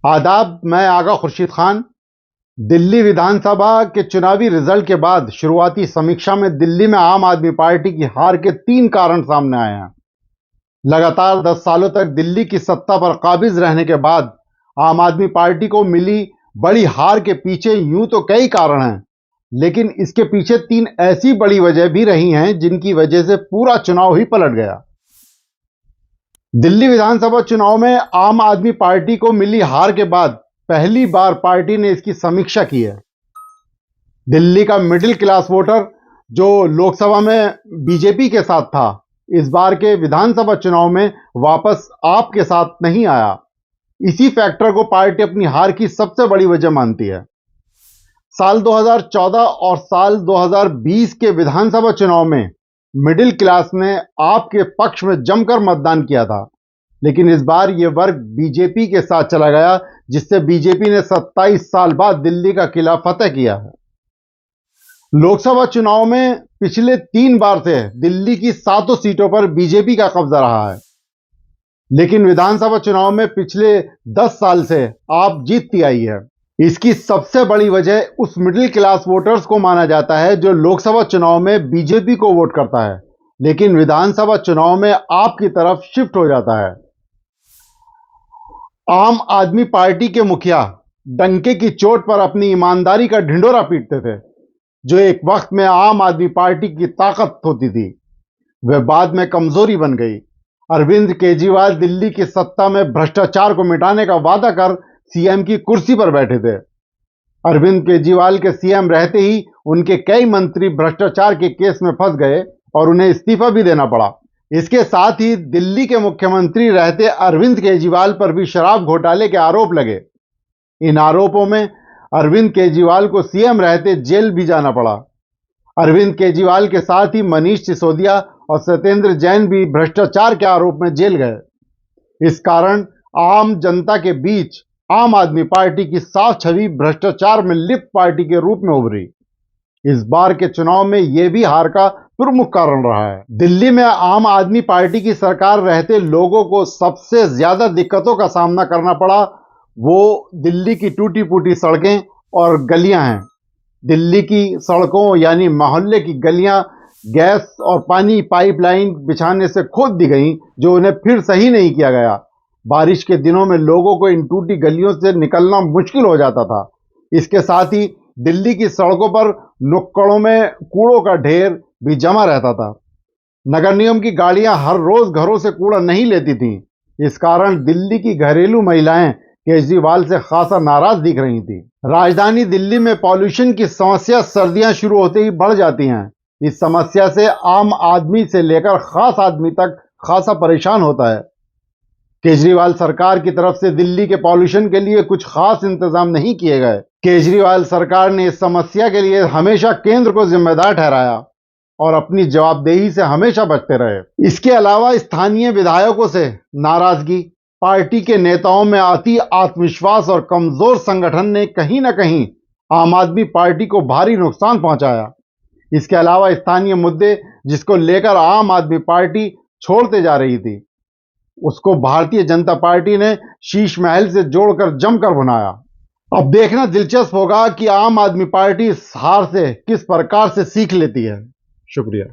आदाब, मैं आगा खुर्शीद खान। दिल्ली विधानसभा के चुनावी रिजल्ट के बाद शुरुआती समीक्षा में दिल्ली में आम आदमी पार्टी की हार के 3 कारण सामने आए हैं। लगातार 10 सालों तक दिल्ली की सत्ता पर काबिज रहने के बाद आम आदमी पार्टी को मिली बड़ी हार के पीछे यूं तो कई कारण हैं, लेकिन इसके पीछे 3 ऐसी बड़ी वजह भी रही हैं जिनकी वजह से पूरा चुनाव ही पलट गया। दिल्ली विधानसभा चुनाव में आम आदमी पार्टी को मिली हार के बाद पहली बार पार्टी ने इसकी समीक्षा की है। दिल्ली का मिडिल क्लास वोटर जो लोकसभा में बीजेपी के साथ था, इस बार के विधानसभा चुनाव में वापस आप के साथ नहीं आया। इसी फैक्टर को पार्टी अपनी हार की सबसे बड़ी वजह मानती है। साल 2014 और साल 2020 के विधानसभा चुनाव में मिडिल क्लास ने आपके पक्ष में जमकर मतदान किया था, लेकिन इस बार यह वर्ग बीजेपी के साथ चला गया, जिससे बीजेपी ने 27 साल बाद दिल्ली का किला फतेह किया है। लोकसभा चुनाव में पिछले 3 बार से दिल्ली की 7 सीटों पर बीजेपी का कब्जा रहा है, लेकिन विधानसभा चुनाव में पिछले 10 साल से आप जीतती आई है। इसकी सबसे बड़ी वजह उस मिडिल क्लास वोटर्स को माना जाता है जो लोकसभा चुनाव में बीजेपी को वोट करता है, लेकिन विधानसभा चुनाव में आपकी तरफ शिफ्ट हो जाता है। आम आदमी पार्टी के मुखिया डंके की चोट पर अपनी ईमानदारी का ढिंढोरा पीटते थे, जो एक वक्त में आम आदमी पार्टी की ताकत होती थी, वह बाद में कमजोरी बन गई। अरविंद केजरीवाल दिल्ली की सत्ता में भ्रष्टाचार को मिटाने का वादा कर सीएम की कुर्सी पर बैठे थे। अरविंद केजरीवाल के सीएम रहते ही उनके कई मंत्री भ्रष्टाचार के केस में फंस गए और उन्हें इस्तीफा भी देना पड़ा। इसके साथ ही दिल्ली के मुख्यमंत्री रहते अरविंद केजरीवाल पर भी शराब घोटाले के आरोप लगे। इन आरोपों में अरविंद केजरीवाल को सीएम रहते जेल भी जाना पड़ा। अरविंद केजरीवाल के साथ ही मनीष सिसोदिया और सत्येंद्र जैन भी भ्रष्टाचार के आरोप में जेल गए। इस कारण आम जनता के बीच आम आदमी पार्टी की साफ छवि भ्रष्टाचार में लिप्त पार्टी के रूप में उभरी। इस बार के चुनाव में यह भी हार का प्रमुख कारण रहा है। दिल्ली में आम आदमी पार्टी की सरकार रहते लोगों को सबसे ज्यादा दिक्कतों का सामना करना पड़ा, वो दिल्ली की टूटी फूटी सड़कें और गलियां हैं। दिल्ली की सड़कों यानी मोहल्ले की गलियां गैस और पानी पाइपलाइन बिछाने से खोद दी गई, जो उन्हें फिर सही नहीं किया गया। बारिश के दिनों में लोगों को इन टूटी गलियों से निकलना मुश्किल हो जाता था। इसके साथ ही दिल्ली की सड़कों पर नुक्कड़ों में कूड़ों का ढेर भी जमा रहता था। नगर निगम की गाड़ियां हर रोज घरों से कूड़ा नहीं लेती थीं। इस कारण दिल्ली की घरेलू महिलाएं केजरीवाल से खासा नाराज दिख रही थी। राजधानी दिल्ली में पॉल्यूशन की समस्या सर्दियां शुरू होते ही बढ़ जाती हैं। इस समस्या से आम आदमी से लेकर खास आदमी तक खासा परेशान होता है। केजरीवाल सरकार की तरफ से दिल्ली के पॉल्यूशन के लिए कुछ खास इंतजाम नहीं किए गए। केजरीवाल सरकार ने इस समस्या के लिए हमेशा केंद्र को जिम्मेदार ठहराया और अपनी जवाबदेही से हमेशा बचते रहे। इसके अलावा स्थानीय विधायकों से नाराजगी, पार्टी के नेताओं में अति आत्मविश्वास और कमजोर संगठन ने कहीं न कहीं आम आदमी पार्टी को भारी नुकसान पहुंचाया। इसके अलावा स्थानीय मुद्दे जिसको लेकर आम आदमी पार्टी छोड़ते जा रही थी, उसको भारतीय जनता पार्टी ने शीश महल से जोड़कर जमकर बनाया। अब देखना दिलचस्प होगा कि आम आदमी पार्टी इस हार से किस प्रकार से सीख लेती है। शुक्रिया।